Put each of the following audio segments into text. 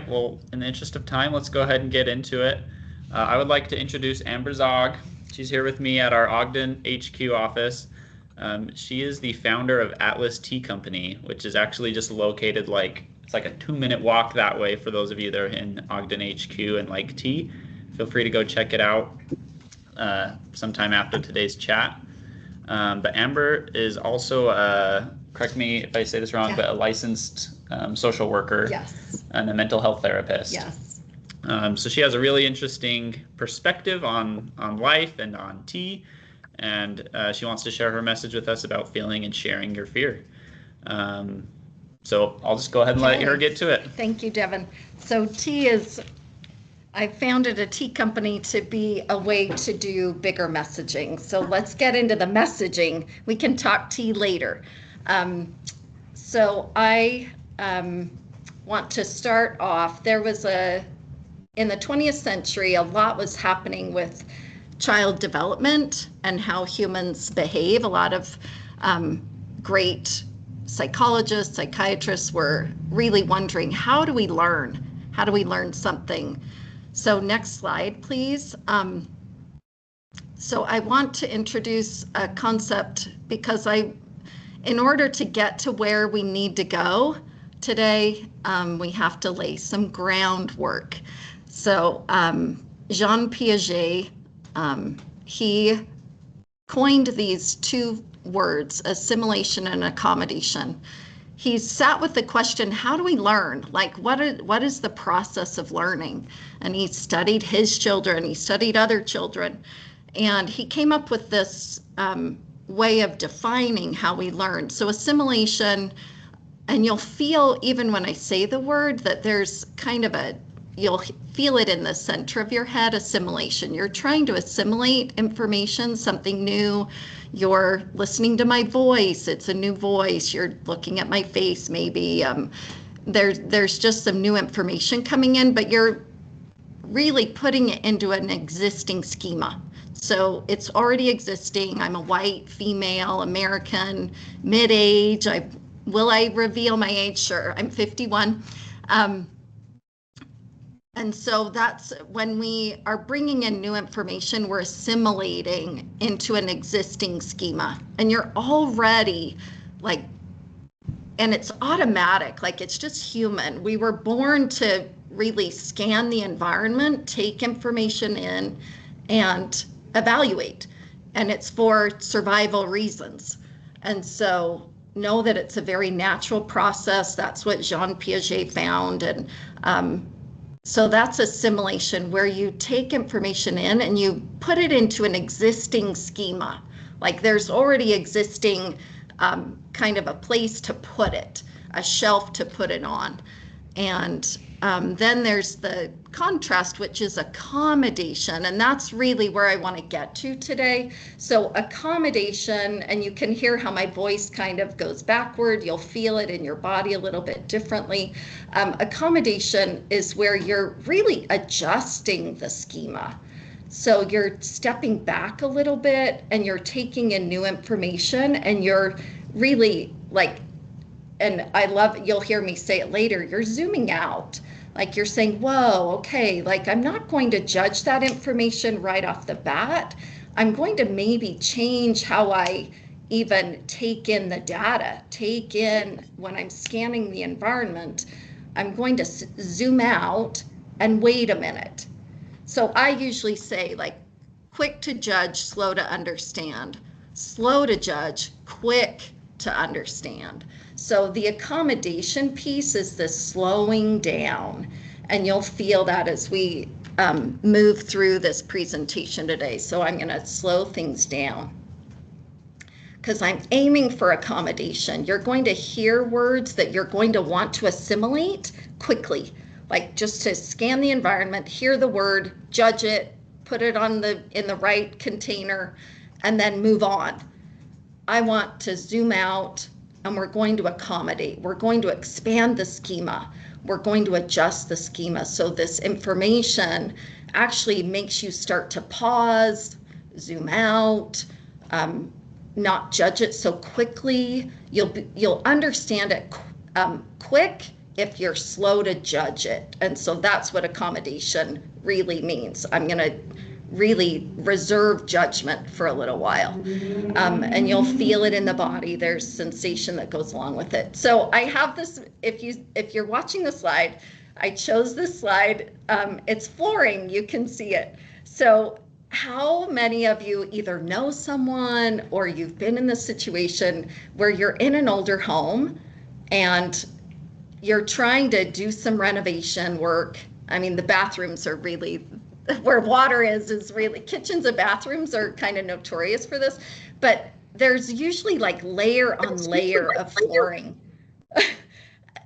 well, in the interest of time, let's go ahead and get into it. I would like to introduce Amber Zaugg. She's here with me at our Ogden HQ office. She is the founder of Atlas Tea Company, which is actually just located it's like a 2-minute walk that way for those of you that are in Ogden HQ and like tea. Feel free to go check it out sometime after today's chat. But Amber is also, correct me if I say this wrong, but a licensed social worker. Yes. And a mental health therapist. Yes. So she has a really interesting perspective on life and on tea, and she wants to share her message with us about feeling and sharing your fear. So I'll just go ahead and let her get to it. Thank you, Devin. So I founded a tea company to be a way to do bigger messaging. So let's get into the messaging. We can talk tea later. So I want to start off, in the 20th century, a lot was happening with child development and how humans behave. A lot of great psychologists, psychiatrists were really wondering, how do we learn? How do we learn something? So next slide, please. So I want to introduce a concept because in order to get to where we need to go today, we have to lay some groundwork. So Jean Piaget, he coined these two words, assimilation and accommodation. He sat with the question, how do we learn? Like, what is the process of learning? And he studied his children, he studied other children, and he came up with this way of defining how we learn. So assimilation, and you'll feel, even when I say the word, that there's kind of you'll feel it in the center of your head, assimilation. You're trying to assimilate information, something new. You're listening to my voice, it's a new voice. You're looking at my face, maybe. There's just some new information coming in, but you're really putting it into an existing schema. So it's already existing. I'm a white, female, American, mid-age. Will I reveal my age? Sure, I'm 51. And so that's when we are bringing in new information, we're assimilating into an existing schema. And you're already and it's automatic, it's just human. We were born to really scan the environment, take information in, and evaluate. And it's for survival reasons. And so know that it's a very natural process. That's what Jean Piaget found. And so that's assimilation, where you take information in and you put it into an existing schema. Like there's already existing kind of a place to put it, a shelf to put it on. And then there's the contrast, which is accommodation. And that's really where I want to get to today. So accommodation, and you can hear how my voice kind of goes backward. You'll feel it in your body a little bit differently. Accommodation is where you're really adjusting the schema. So you're stepping back a little bit and you're taking in new information, and you're really and I love, you'll hear me say it later, you're zooming out. Like you're saying, whoa, okay, I'm not going to judge that information right off the bat. I'm going to maybe change how I even take in the data, when I'm scanning the environment, I'm going to zoom out and wait a minute. So I usually say quick to judge, slow to understand, slow to judge, quick to understand. So the accommodation piece is the slowing down, and you'll feel that as we move through this presentation today. So I'm going to slow things down because I'm aiming for accommodation. You're going to hear words that you're going to want to assimilate quickly, just to scan the environment, hear the word, judge it, put it in the right container, and then move on. I want to zoom out, and we're going to accommodate. We're going to expand the schema. We're going to adjust the schema. So this information actually makes you start to pause, zoom out, not judge it so quickly. You'll understand it quick if you're slow to judge it. And so that's what accommodation really means. I'm going to really reserve judgment for a little while. And you'll feel it in the body. There's sensation that goes along with it. So I have this, if you're watching the slide, I chose this slide. It's flooring, you can see it. So how many of you either know someone or you've been in this situation where you're in an older home and you're trying to do some renovation work? I mean, the bathrooms are really, where water is really, kitchens and bathrooms are kind of notorious for this, but there's usually like layer on layer of flooring.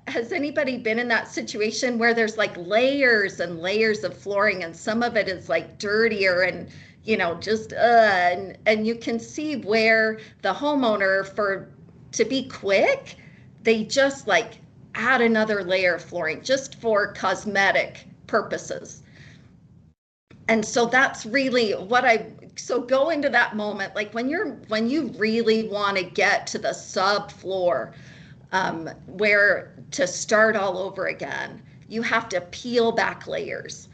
Has anybody been in that situation where there's like layers and layers of flooring and some of it is like dirtier and, you know, just, and you can see where the homeowner, to be quick, they just like add another layer of flooring just for cosmetic purposes. And so that's really so go into that moment, like when you really want to get to the subfloor, where to start all over again, you have to peel back layers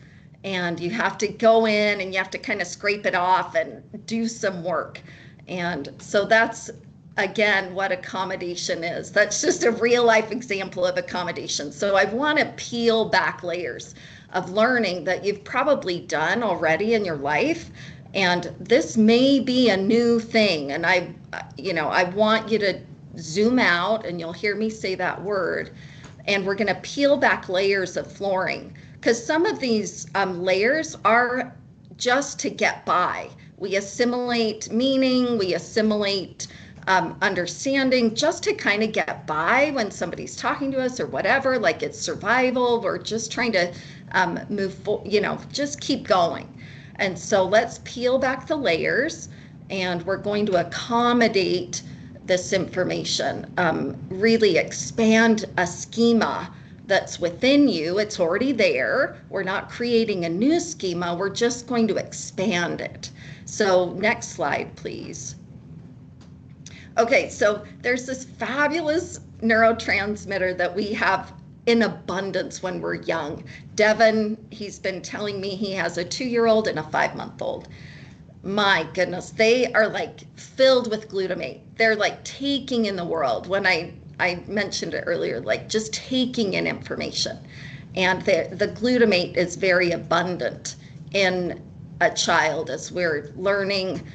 and you have to go in and you have to kind of scrape it off and do some work. And so that's, again, what accommodation is. That's just a real life example of accommodation. So I want to peel back layers of learning that you've probably done already in your life. And this may be a new thing. And I want you to zoom out, and you'll hear me say that word, and we're going to peel back layers of flooring, because some of these layers are just to get by. We assimilate meaning, we assimilate understanding just to kind of get by when somebody's talking to us or whatever, like it's survival. We're just trying to move forward, just keep going. And so let's peel back the layers, and we're going to accommodate this information, really expand a schema that's within you. It's already there. We're not creating a new schema. We're just going to expand it. So next slide, please. Okay, so there's this fabulous neurotransmitter that we have in abundance when we're young. Devin, he's been telling me he has a 2-year-old and a 5-month-old. My goodness, they are like filled with glutamate. They're like taking in the world. When I mentioned it earlier, like just taking in information. And the glutamate is very abundant in a child as we're learning.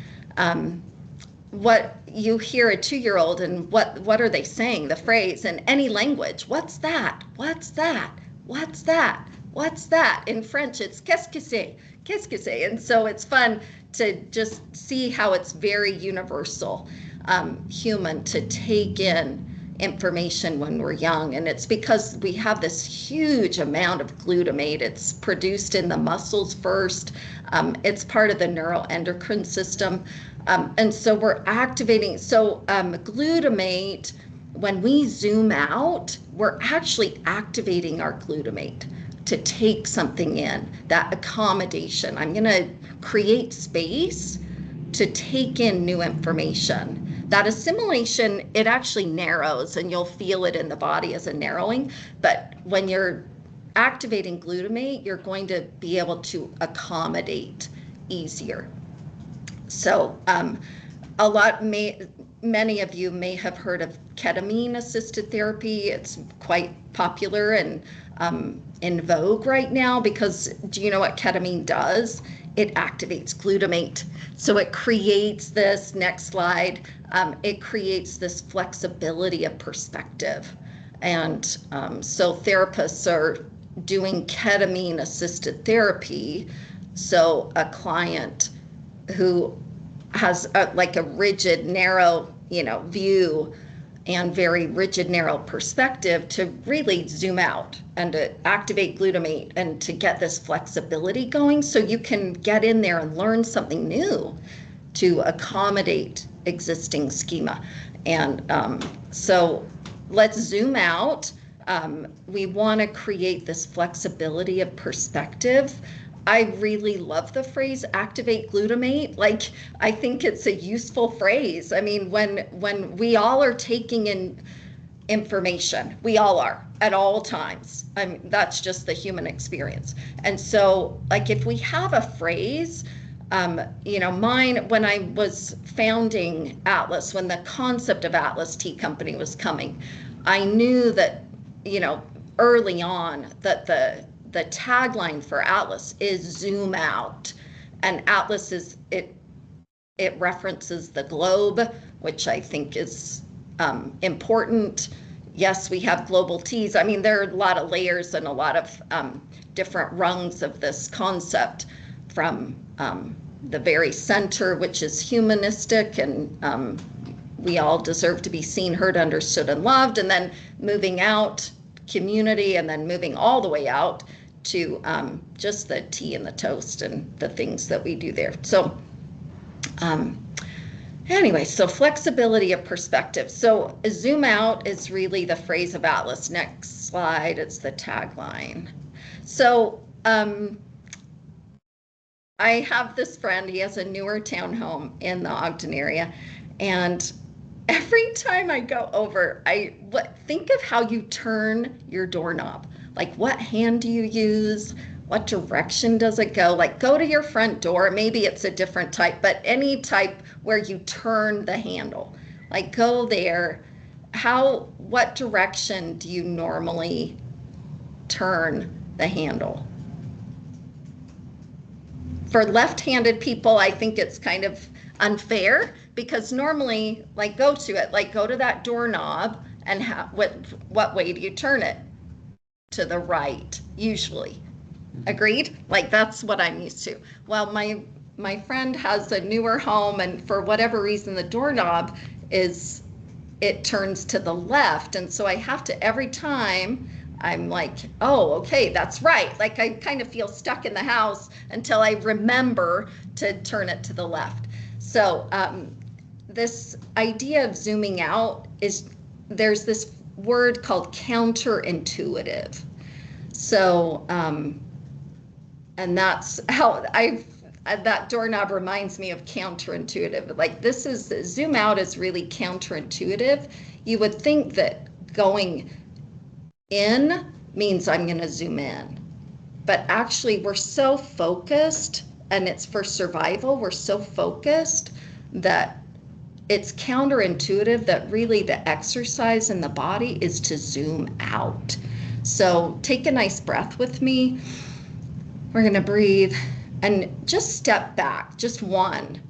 What you hear a 2-year-old and what are they saying? The phrase in any language, what's that? What's that? What's that? What's that? In French, it's qu'est-ce que c'est? Qu'est-ce que c'est? And so it's fun to just see how it's very universal, human, to take in information when we're young. And it's because we have this huge amount of glutamate. It's produced in the muscles first. It's part of the neuroendocrine system. And so we're activating. So glutamate, when we zoom out, we're actually activating our glutamate to take something in, that accommodation. I'm going to create space to take in new information. That assimilation, it actually narrows, and you'll feel it in the body as a narrowing. But when you're activating glutamate, you're going to be able to accommodate easier. So many of you may have heard of ketamine-assisted therapy. It's quite popular and in vogue right now, because do you know what ketamine does? It activates glutamate. So it creates this, next slide, it creates this flexibility of perspective. And so therapists are doing ketamine-assisted therapy. So a client who has like a rigid, narrow, view and very rigid, narrow perspective, to really zoom out and to activate glutamate and to get this flexibility going, so you can get in there and learn something new to accommodate existing schema. And so let's zoom out. We want to create this flexibility of perspective. I really love the phrase activate glutamate. Like, I think it's a useful phrase. I mean, when we all are taking in information. We all are at all times. I mean, that's just the human experience. And so, like, if we have a phrase, mine, when I was founding Atlas, when the concept of Atlas Tea Company was coming, I knew that, early on that the tagline for Atlas is zoom out. And Atlas it references the globe, which I think is important. Yes, we have global teas. I mean, there are a lot of layers and a lot of different rungs of this concept, from the very center, which is humanistic, and we all deserve to be seen, heard, understood, and loved, and then moving out, community, and then moving all the way out to just the tea and the toast and the things that we do there. So anyway, so flexibility of perspective. So zoom out is really the phrase of Atlas. Next slide, it's the tagline. So I have this friend, he has a newer townhome in the Ogden area, and every time I go over, think of how you turn your doorknob. Like, what hand do you use? What direction does it go? Like, go to your front door. Maybe it's a different type, but any type where you turn the handle. Like, go there. What direction do you normally turn the handle? For left-handed people, I think it's kind of unfair, because normally, like, go to that doorknob, and what way do you turn it? To the right, usually. Agreed? Like, that's what I'm used to. Well, my friend has a newer home, and for whatever reason, the doorknob it turns to the left, and so I have to, every time, I'm like, oh, okay, that's right. Like, I kind of feel stuck in the house until I remember to turn it to the left. So this idea of zooming out there's this word called counterintuitive. So, and that's how that doorknob reminds me of counterintuitive. Like, zoom out is really counterintuitive. You would think that going in means I'm going to zoom in, but actually we're so focused, and it's for survival. We're so focused that it's counterintuitive, that really the exercise in the body is to zoom out. So take a nice breath with me. We're going to breathe and just step back, just one.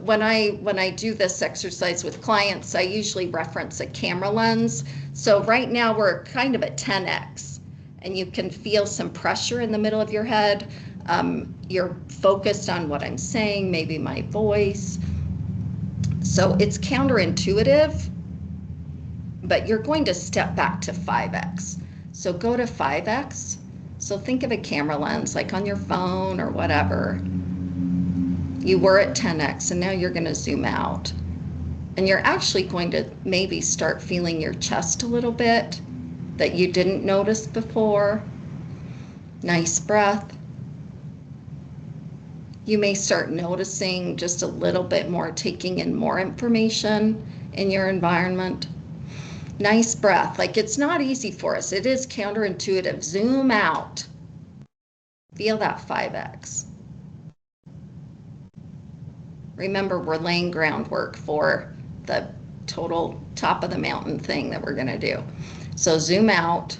When I do this exercise with clients, I usually reference a camera lens. So right now we're kind of at 10x, and you can feel some pressure in the middle of your head. You're focused on what I'm saying, maybe my voice. So it's counterintuitive, but you're going to step back to 5x. So go to 5x. So think of a camera lens, like on your phone or whatever. You were at 10x, and now you're going to zoom out. And you're actually going to maybe start feeling your chest a little bit that you didn't notice before. Nice breath. You may start noticing just a little bit more, taking in more information in your environment. Nice breath. Like, it's not easy for us. It is counterintuitive. Zoom out. Feel that 5x. Remember, we're laying groundwork for the total top of the mountain thing that we're going to do. So zoom out.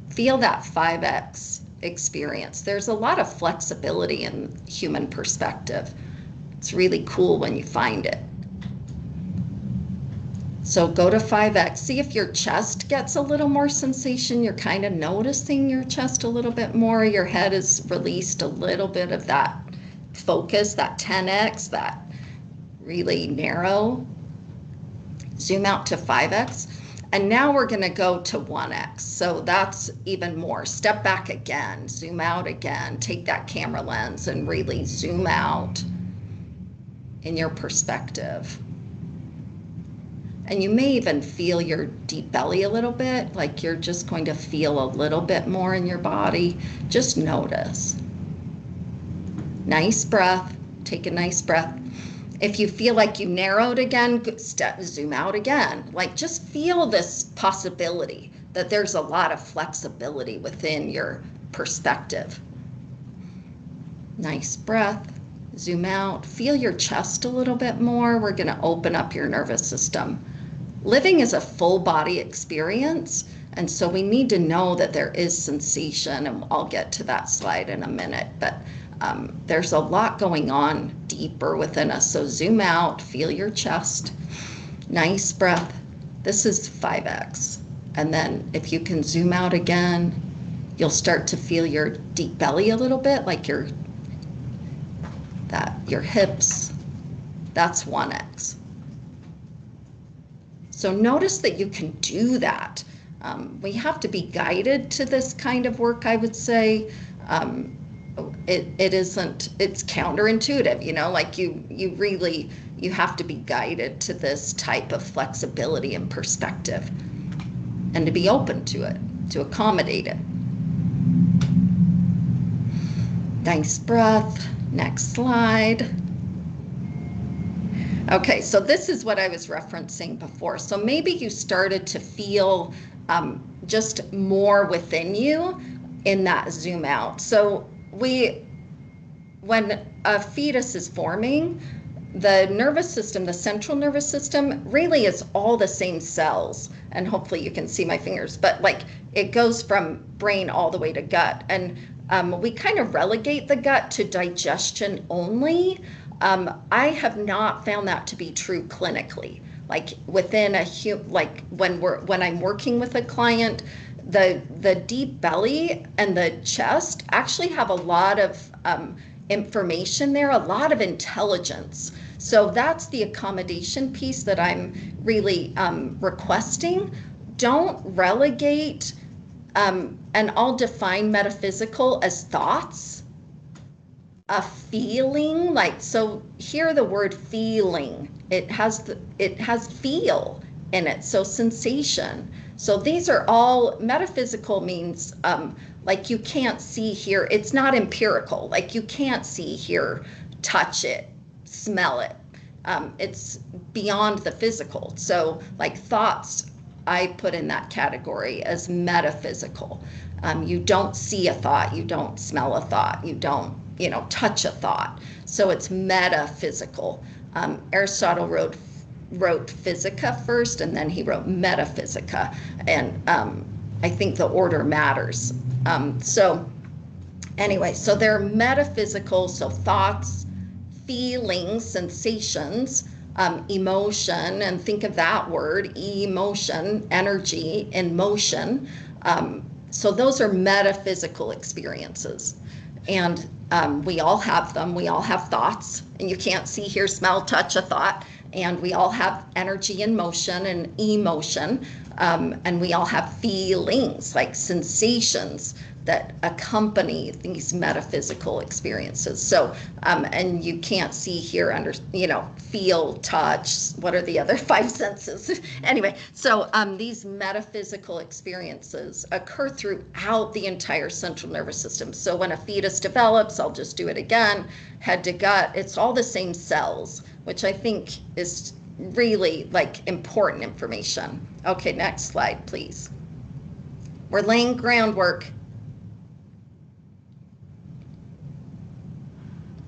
Feel that 5x experience. There's a lot of flexibility in human perspective. It's really cool when you find it. So go to 5x. See if your chest gets a little more sensation. You're kind of noticing your chest a little bit more. Your head is released a little bit of that focus, that 10x, that really narrow. Zoom out to 5x. And now we're going to go to 1x. So that's even more. Step back again, zoom out again, take that camera lens and really zoom out in your perspective. And you may even feel your deep belly a little bit, like you're just going to feel a little bit more in your body. Just notice. Nice breath, take a nice breath. If you feel like you narrowed again, zoom out again. Like just feel this possibility that there's a lot of flexibility within your perspective. Nice breath. Zoom out. Feel your chest a little bit more. We're going to open up your nervous system. Living is a full body experience, and so we need to know that there is sensation, and I'll get to that slide in a minute, but there's a lot going on deeper within us. So zoom out, feel your chest. Nice breath. This is 5x. And then if you can zoom out again, you'll start to feel your deep belly a little bit, like your hips. That's 1x. So notice that you can do that. We have to be guided to this kind of work, I would say. It's counterintuitive, you know, like you have to be guided to this type of flexibility and perspective, and to be open to it, to accommodate it. Nice breath. Next slide. Okay, so this is what I was referencing before. So maybe you started to feel just more within you in that zoom out. So when a fetus is forming, the nervous system, the central nervous system, really is all the same cells. And hopefully you can see my fingers, but like it goes from brain all the way to gut. And we kind of relegate the gut to digestion only. I have not found that to be true clinically. Like within like when I'm working with a client, the deep belly and the chest actually have a lot of information there, a lot of intelligence. So that's the accommodation piece that I'm really requesting. Don't relegate, and I'll define metaphysical as thoughts, a feeling, like, so hear the word feeling. It has feel in it, so sensation. So these are all, metaphysical means like you can't see, hear, it's not empirical, like you can't see, hear, touch it, smell it. It's beyond the physical. So like thoughts, I put in that category as metaphysical. You don't see a thought, you don't smell a thought, you don't, touch a thought. So it's metaphysical. Aristotle wrote Physica first, and then he wrote Metaphysica, and I think the order matters. So anyway, so they're metaphysical, so thoughts, feelings, sensations, emotion, and think of that word, emotion, energy in motion. So those are metaphysical experiences. And we all have them. We all have thoughts, and you can't see, hear, smell, touch a thought. And we all have energy and motion and emotion. And we all have feelings, like sensations that accompany these metaphysical experiences. So, and you can't see, hear, feel, touch. What are the other 5 senses? Anyway, so these metaphysical experiences occur throughout the entire central nervous system. So when a fetus develops, I'll just do it again, head to gut, it's all the same cells, which I think is really like important information. Okay, next slide, please. We're laying groundwork.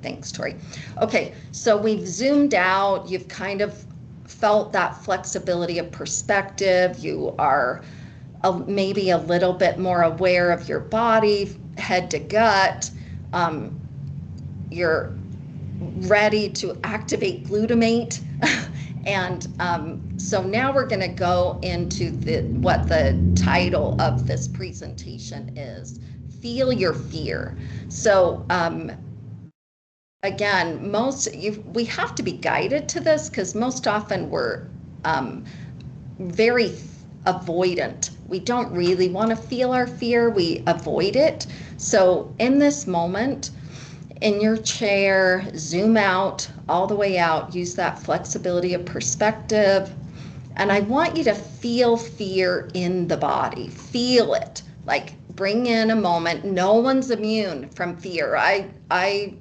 Thanks, Tori. Okay, so we've zoomed out. You've kind of felt that flexibility of perspective. You are maybe a little bit more aware of your body, head to gut. You're ready to activate glutamate. And so now we're going to go into what the title of this presentation is, Feel Your Fear. So again, we have to be guided to this, because most often we're very avoidant. We don't really want to feel our fear. We avoid it. So in this moment, in your chair, zoom out, all the way out, use that flexibility of perspective. And I want you to feel fear in the body. Feel it. Like bring in a moment. No one's immune from fear. I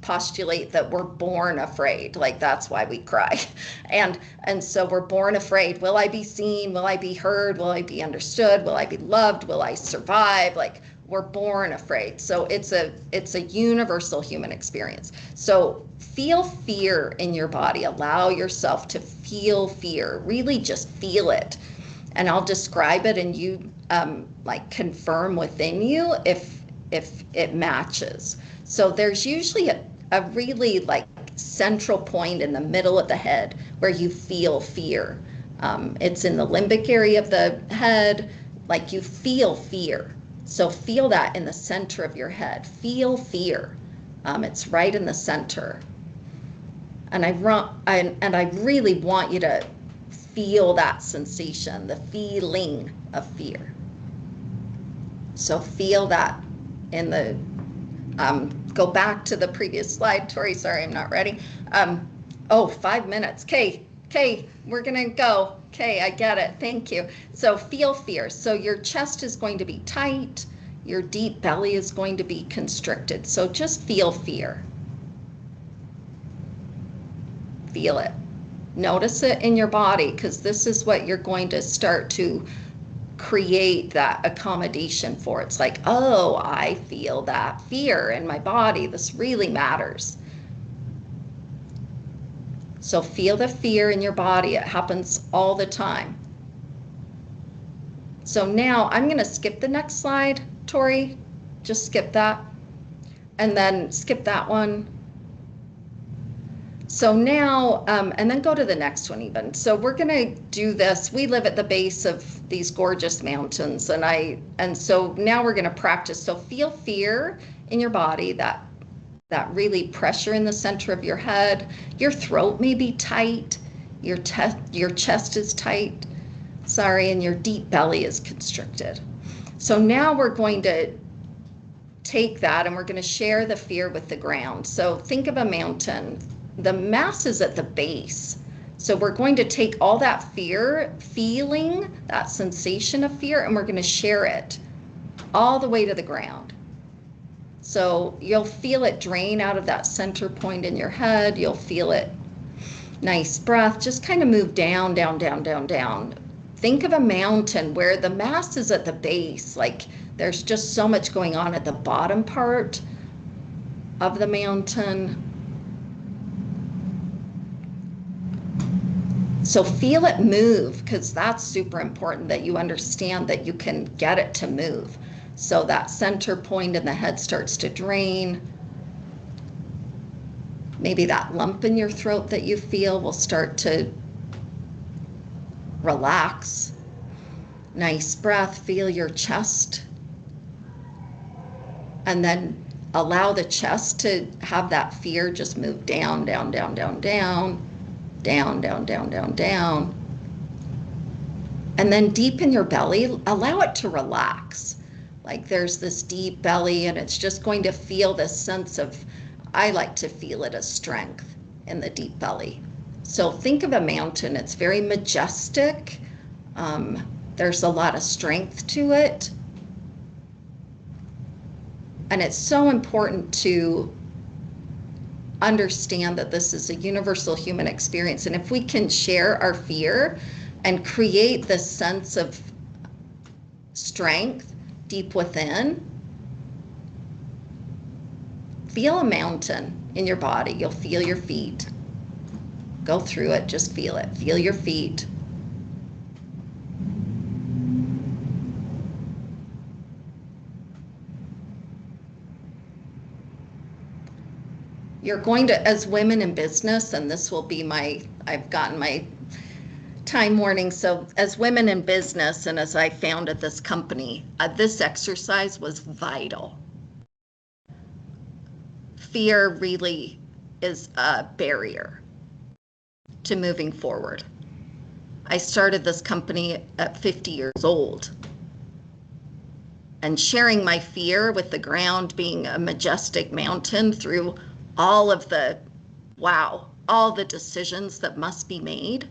postulate that we're born afraid, like that's why we cry. And so we're born afraid. Will I be seen? Will I be heard? Will I be understood? Will I be loved? Will I survive? Like, we're born afraid. So it's a universal human experience. So feel fear in your body. Allow yourself to feel fear. Really just feel it. And I'll describe it, and you like confirm within you if it matches. So there's usually a really like central point in the middle of the head where you feel fear. It's in the limbic area of the head, like you feel fear. So feel that in the center of your head. Feel fear. It's right in the center. And I really want you to feel that sensation, the feeling of fear. So feel that in the, go back to the previous slide. Tori, sorry, I'm not ready. 5 minutes. Okay, we're gonna go. Okay, I get it, thank you. So feel fear. So your chest is going to be tight, your deep belly is going to be constricted. So just feel fear. Feel it. Notice it in your body, because this is what you're going to start to create that accommodation for. It's like, oh, I feel that fear in my body. This really matters. So feel the fear in your body. It happens all the time. So now I'm going to skip the next slide, Tori. Just skip that. And then skip that one. So now, and then go to the next one even. So we're gonna do this. We live at the base of these gorgeous mountains, and so now we're gonna practice. So feel fear in your body, that really pressure in the center of your head. Your throat may be tight, your chest is tight, and your deep belly is constricted. So now we're going to take that and we're gonna share the fear with the ground. So think of a mountain. The mass is at the base. So we're going to take all that fear, feeling that sensation of fear, and we're going to share it all the way to the ground. So you'll feel it drain out of that center point in your head. You'll feel it. Nice breath. Just kind of move down, down, down, down, down. Think of a mountain where the mass is at the base. Like there's just so much going on at the bottom part of the mountain. So feel it move, because that's super important that you understand that you can get it to move. So that center point in the head starts to drain. Maybe that lump in your throat that you feel will start to relax. Nice breath, feel your chest. And then allow the chest to have that fear just move down, down, down, down, down. Down, down, down, down, down. And then deep in your belly, allow it to relax. Like there's this deep belly and it's just going to feel this sense of, I like to feel it as strength in the deep belly. So think of a mountain. It's very majestic. There's a lot of strength to it. And it's so important to understand that this is a universal human experience. And if we can share our fear and create this sense of strength deep within, feel a mountain in your body. You'll feel your feet. Go through it, just feel it. Feel your feet. You're going to, as women in business, and this will be I've gotten my time warning. So as women in business, and as I founded this company, this exercise was vital. Fear really is a barrier to moving forward. I started this company at 50 years old. And sharing my fear with the ground being a majestic mountain through all the decisions that must be made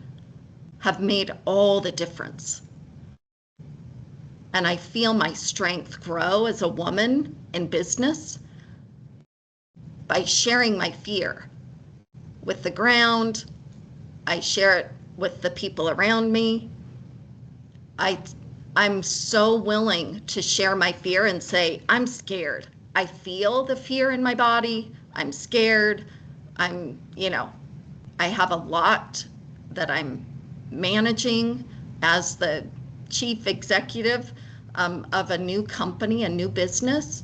have made all the difference. And I feel my strength grow as a woman in business by sharing my fear with the ground. I share it with the people around me. I'm so willing to share my fear and say, I'm scared. I feel the fear in my body. I'm scared. I have a lot that I'm managing as the chief executive of a new company, a new business.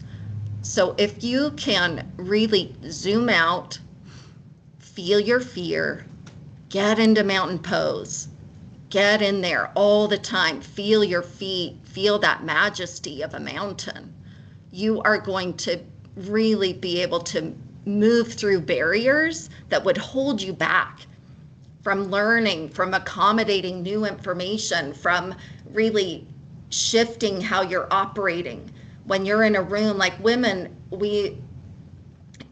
So if you can really zoom out, feel your fear, get into mountain pose, get in there all the time, feel your feet, feel that majesty of a mountain, you are going to really be able to move through barriers that would hold you back from learning, from accommodating new information, from really shifting how you're operating. When you're in a room, like women,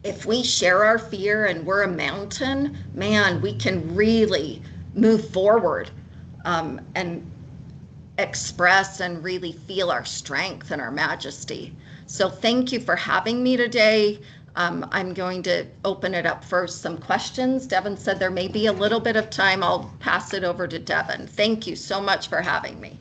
if we share our fear and we're a mountain, man, we can really move forward and express and really feel our strength and our majesty. So thank you for having me today. I'm going to open it up for some questions. Devin said there may be a little bit of time. I'll pass it over to Devin. Thank you so much for having me.